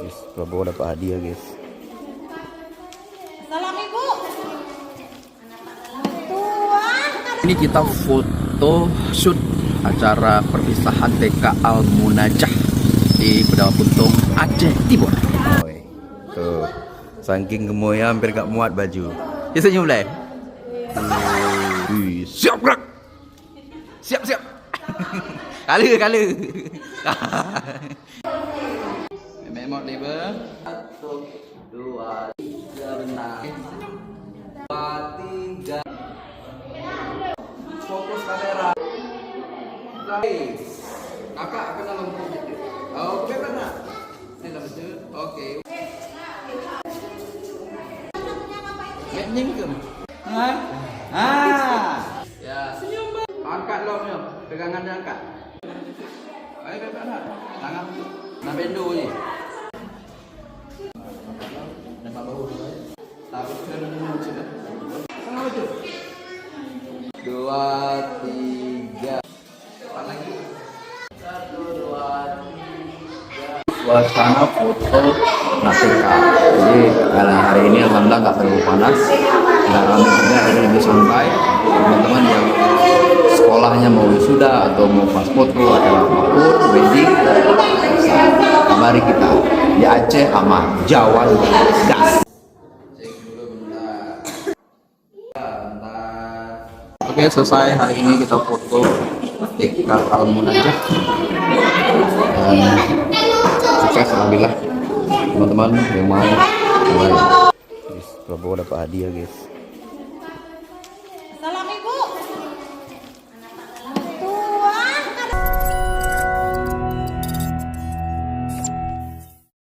Guys, Prabowo dapat hadiah guys. Salam ibu. Tuan. Ini kita foto shoot acara perpisahan TK Al Munajah di Bedawa Puntung, Aceh Timur. Tuh, saking gemoynya hampir gak muat baju. Ya senyum lah. Siap gerak. Siap. Kali. Memang label. 1, 2, 3 benar. 2, 3. Fokus kamera. Guys, kakak kena lampu. Oke benar. Ini lampu. Oke. Nyingkem. Ya. Senyum. Angkat longnya. Pegangan dia angkat. Ayo benar. Tangan. Nah bendo ni. Nampak bau tu. Taruh ke dalam cerita. Tengah baju. 2, 3. Cepat lagi. 1, 2, 3. Suasana foto Nateka. Jadi kali hari ini alhamdulillah nggak terlalu panas, nggak ramai juga, jadi lebih santai. Teman-teman yang sekolahnya mau wisuda atau mau pas foto atau apapun wedding, mari kita di Aceh aman, Jawa gas. Oke, selesai hari ini kita foto TK Al Munajah. Sukses alhamdulillah teman-teman yang mau. Prabowo dapat hadiah guys.